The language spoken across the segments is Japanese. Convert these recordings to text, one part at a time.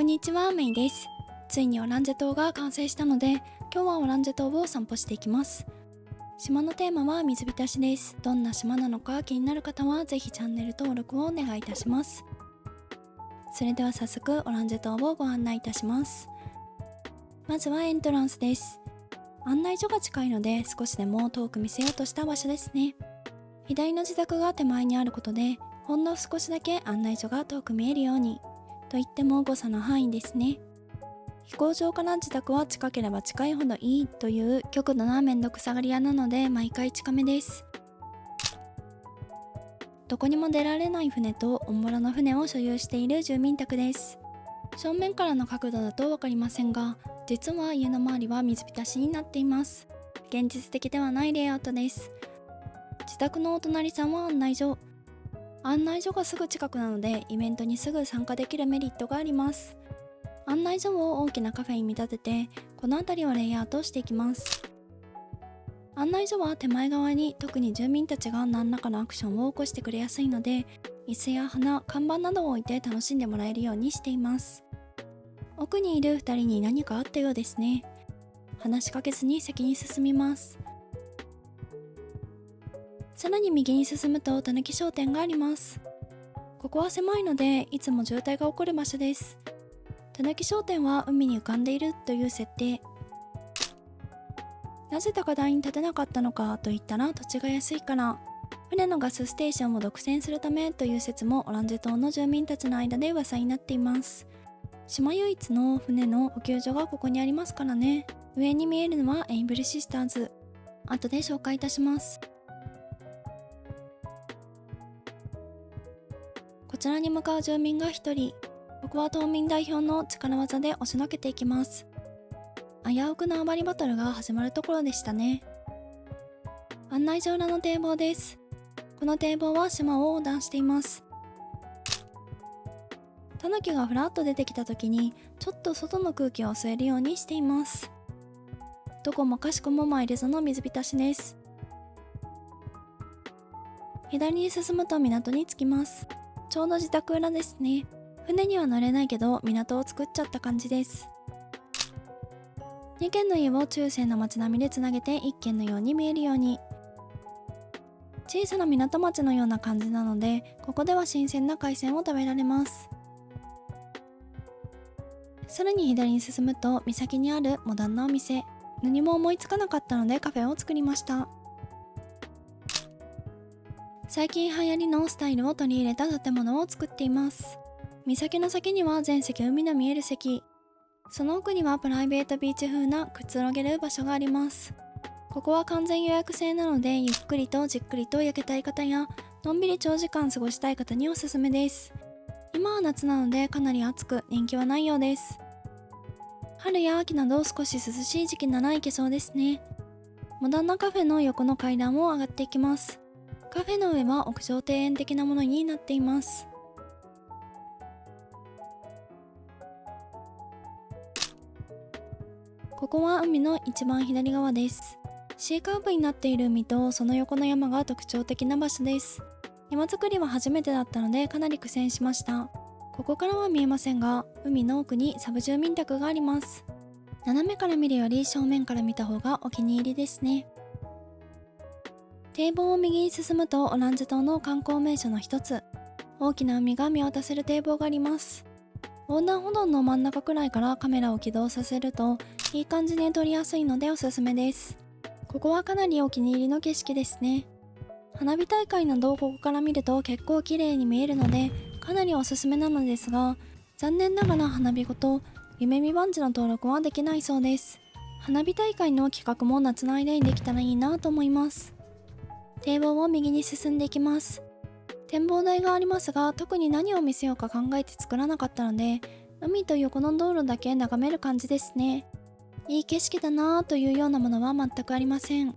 こんにちは、メイです。ついにオランジェ島が完成したので、今日はオランジェ島を散歩していきます。島のテーマは水浸しです。どんな島なのか気になる方はぜひチャンネル登録をお願いいたします。それでは早速オランジェ島をご案内いたします。まずはエントランスです。案内所が近いので少しでも遠く見せようとした場所ですね。左の自宅が手前にあることで、ほんの少しだけ案内所が遠く見えるように、と言っても誤差の範囲ですね。飛行場から自宅は近ければ近いほどいいという極度なめんどくさがり屋なので毎回近めです。どこにも出られない船とオンボロの船を所有している住民宅です。正面からの角度だと分かりませんが、実は家の周りは水浸しになっています。現実的ではないレイアウトです。自宅のお隣さんは案内所がすぐ近くなのでイベントにすぐ参加できるメリットがあります。案内所を大きなカフェに見立てて、この辺りをレイアウトしていきます。案内所は手前側に特に住民たちが何らかのアクションを起こしてくれやすいので、椅子や花、看板などを置いて楽しんでもらえるようにしています。奥にいる2人に何かあったようですね。話しかけずに先に進みます。さらに右に進むとたぬき商店があります。ここは狭いのでいつも渋滞が起こる場所です。たぬき商店は海に浮かんでいるという設定。なぜ高台に建てなかったのかと言ったら土地が安いから。船のガスステーションを独占するためという説もオランジェ島の住民たちの間で噂になっています。島唯一の船の補給所がここにありますからね。上に見えるのはエイブルシスターズ。後で紹介いたします。こちらに向かう住民が1人。ここは島民代表の力技で押しのけていきます。危うく縄張りバトルが始まるところでしたね。案内所裏の堤防です。この堤防は島を横断しています。タヌキがふらっと出てきた時にちょっと外の空気を吸えるようにしています。どこもかしこもマイルズの水浸しです。左に進むと港に着きます。ちょうど自宅裏ですね。船には乗れないけど港を作っちゃった感じです。2軒の家を中世の街並みでつなげて1軒のように見えるように。小さな港町のような感じなので、ここでは新鮮な海鮮を食べられます。さらに左に進むと岬にあるモダンなお店。何も思いつかなかったのでカフェを作りました。最近流行りのスタイルを取り入れた建物を作っています。岬の先には全席海の見える席。その奥にはプライベートビーチ風なくつろげる場所があります。ここは完全予約制なので、ゆっくりとじっくりと焼けたい方やのんびり長時間過ごしたい方におすすめです。今は夏なのでかなり暑く人気はないようです。春や秋など少し涼しい時期なら行けそうですね。モダンなカフェの横の階段を上がっていきます。カフェの上は屋上庭園的なものになっています。ここは海の一番左側です。C カーブになっている海とその横の山が特徴的な場所です。山作りは初めてだったのでかなり苦戦しました。ここからは見えませんが、海の奥にサブ住民宅があります。斜めから見るより正面から見た方がお気に入りですね。堤防を右に進むとオランジェ島の観光名所の一つ、大きな海が見渡せる堤防があります。横断歩道の真ん中くらいからカメラを起動させるといい感じに撮りやすいのでおすすめです。ここはかなりお気に入りの景色ですね。花火大会などここから見ると結構綺麗に見えるのでかなりおすすめなのですが、残念ながら花火ごと夢見バンジの登録はできないそうです。花火大会の企画も夏の間にできたらいいなと思います。堤防を右に進んでいきます。展望台がありますが、特に何を見せようか考えて作らなかったので、海と横の道路だけ眺める感じですね。いい景色だなぁというようなものは全くありません。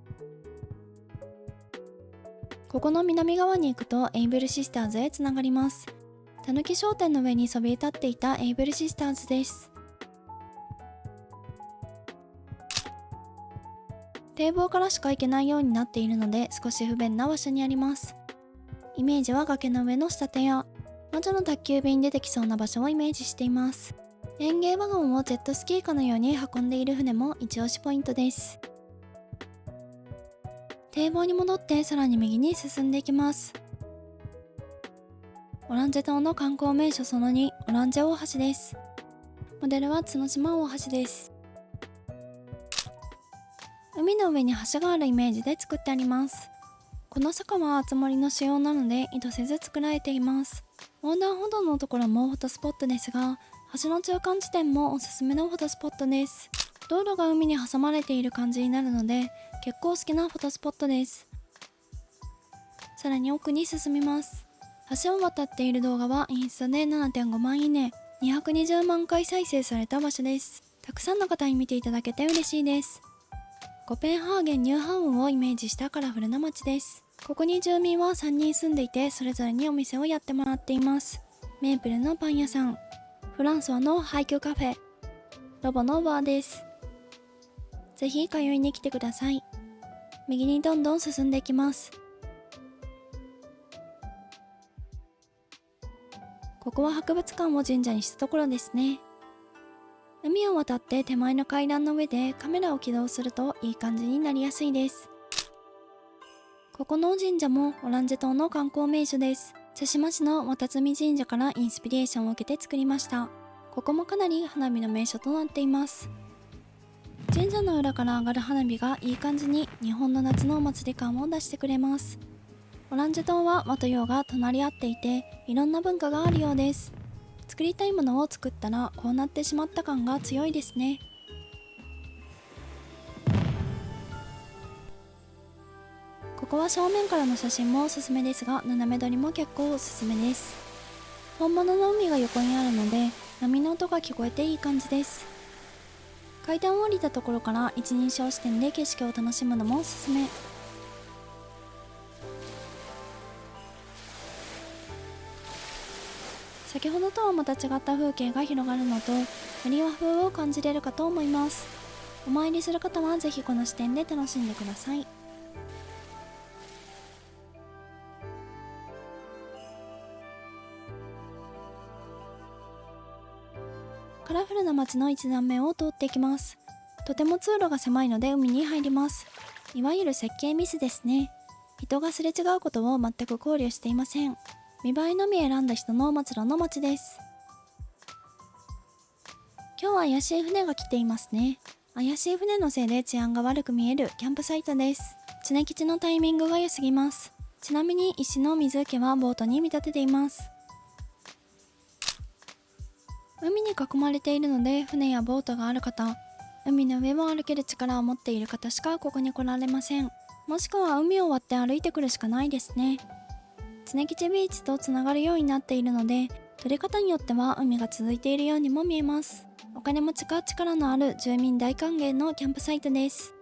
ここの南側に行くとエイブルシスターズへつながります。たぬき商店の上にそびえ立っていたエイブルシスターズです。堤防からしか行けないようになっているので少し不便な場所にあります。イメージは崖の上の下手や魔女の宅急便に出てきそうな場所をイメージしています。園芸ワゴンをジェットスキーかのように運んでいる船も一押しポイントです。堤防に戻ってさらに右に進んでいきます。オランジェ島の観光名所その2、オランジェ大橋です。モデルは角島大橋です。海の上に橋があるイメージで作ってあります。この坂は厚盛りの仕様なので意図せず作られています。横断歩道のところもフォトスポットですが、橋の中間地点もおすすめのフォトスポットです。道路が海に挟まれている感じになるので結構好きなフォトスポットです。さらに奥に進みます。橋を渡っている動画はインスタで 7.5 万いいね、220万回再生された場所です。たくさんの方に見ていただけて嬉しいです。コペンハーゲンニューハウンをイメージしたカラフルな街です。ここに住民は3人住んでいて、それぞれにお店をやってもらっています。メープルのパン屋さん、フランソワの廃墟カフェ、ロボのバーです。ぜひ通いに来てください。右にどんどん進んでいきます。ここは博物館を神社にしたところですね。海を渡って手前の階段の上でカメラを起動するといい感じになりやすいです。ここの神社もオランジェ島の観光名所です。津島市の渡積神社からインスピレーションを受けて作りました。ここもかなり花火の名所となっています。神社の裏から上がる花火がいい感じに日本の夏のお祭り感を出してくれます。オランジェ島は和と洋が隣り合っていて、いろんな文化があるようです。作りたいものを作ったらこうなってしまった感が強いですね。ここは正面からの写真もおすすめですが、斜め撮りも結構おすすめです。本物の海が横にあるので波の音が聞こえていい感じです。階段を降りたところから一人称視点で景色を楽しむのもおすすめ。先ほどとはまた違った風景が広がるのと森和風を感じれるかと思います。お参りする方はぜひこの視点で楽しんでください。カラフルな街の一段目を通っていきます。とても通路が狭いので海に入ります。いわゆる設計ミスですね。人がすれ違うことを全く考慮していません。見栄えのみ選んだ人の末路の街です。今日は怪しい船が来ていますね。怪しい船のせいで治安が悪く見えるキャンプサイトです。常吉のタイミングが良すぎます。ちなみに石の水受けはボートに見立てています。海に囲まれているので船やボートがある方、海の上を歩ける力を持っている方しかここに来られません。もしくは海を割って歩いてくるしかないですね。常吉ビーチとつながるようになっているので、撮り方によっては海が続いているようにも見えます。お金持ちか力のある住民大歓迎のキャンプサイトです。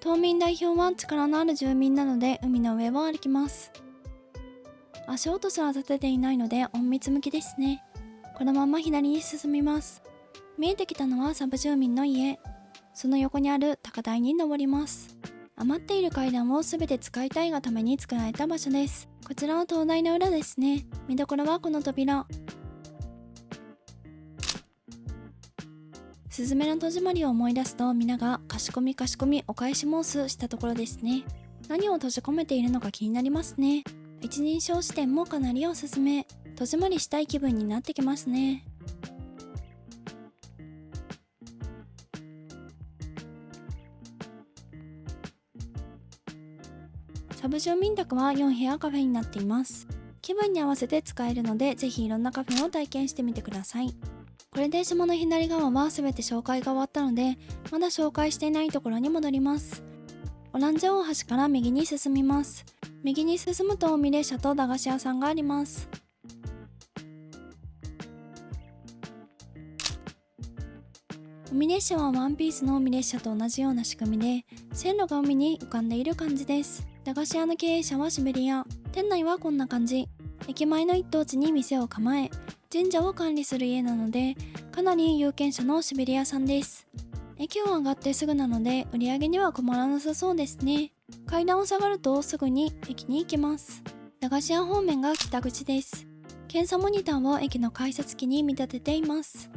島民代表は力のある住民なので海の上を歩きます。足音すら立てていないので隠密向きですね。このまま左に進みます。見えてきたのはサブ住民の家。その横にある高台に登ります。余っている階段をすべて使いたいがために作られた場所です。こちらは灯台の裏ですね。見どころはこの扉。スズメの戸締まりを思い出すと皆がかしこみかしこみお返し申すしたところですね。何を閉じ込めているのか気になりますね。一人称視点もかなりおすすめ。戸締まりしたい気分になってきますね。サブ住民宅は4部屋カフェになっています。気分に合わせて使えるのでぜひいろんなカフェを体験してみてください。これで島の左側は全て紹介が終わったので、まだ紹介していないところに戻ります。オランジェ大橋から右に進みます。右に進むと海列車と駄菓子屋さんがあります。海列車はワンピースの海列車と同じような仕組みで、線路が海に浮かんでいる感じです。駄菓子屋の経営者はシベリア。店内はこんな感じ。駅前の一等地に店を構え、神社を管理する家なので、かなり有権者のシベリアさんです。駅を上がってすぐなので売り上げには困らなさそうですね。階段を下がるとすぐに駅に行けます。駄菓子屋方面が北口です。検査モニターを駅の改札機に見立てています。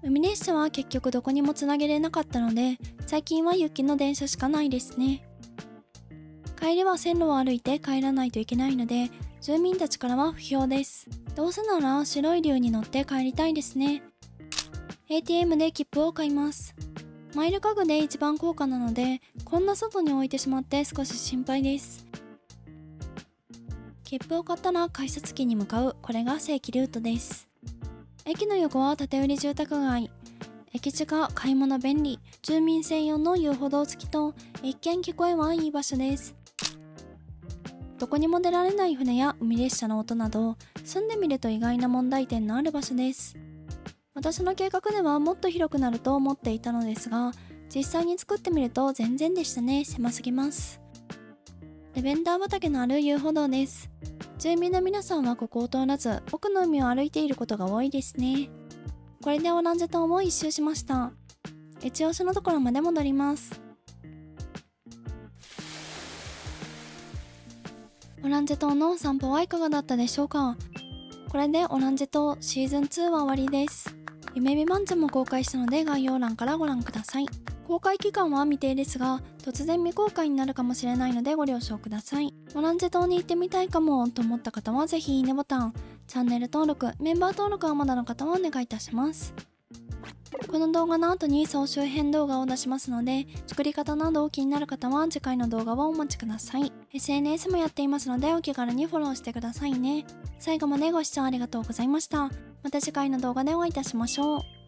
海列車は結局どこにもつなげれなかったので、最近は雪の電車しかないですね。帰りは線路を歩いて帰らないといけないので、住民たちからは不評です。どうせなら白い竜に乗って帰りたいですね。ATM で切符を買います。マイル家具で一番高価なので、こんな外に置いてしまって少し心配です。切符を買ったら改札機に向かう。これが正規ルートです。駅の横は建て売り住宅街。駅地下、買い物便利、住民専用の遊歩道付きと、一見聞こえはいい場所です。どこにも出られない船や海列車の音など、住んでみると意外な問題点のある場所です。私の計画ではもっと広くなると思っていたのですが、実際に作ってみると全然でしたね。狭すぎます。レベンダー畑のある遊歩道です。住民の皆さんはここを通らず、奥の海を歩いていることが多いですね。これでオランジェ島を一周しました。一押しのところまで戻ります。オランジェ島の散歩はいかがだったでしょうか。これでオランジェ島シーズン2は終わりです。夢見マンジョンも公開したので概要欄からご覧ください。公開期間は未定ですが、突然未公開になるかもしれないのでご了承ください。オランジェ島に行ってみたいかもと思った方はぜひいいねボタン、チャンネル登録、メンバー登録はまだの方はお願いいたします。この動画の後に総集編動画を出しますので、作り方など気になる方は次回の動画をお待ちください。SNS もやっていますのでお気軽にフォローしてくださいね。最後までご視聴ありがとうございました。また次回の動画でお会いいたしましょう。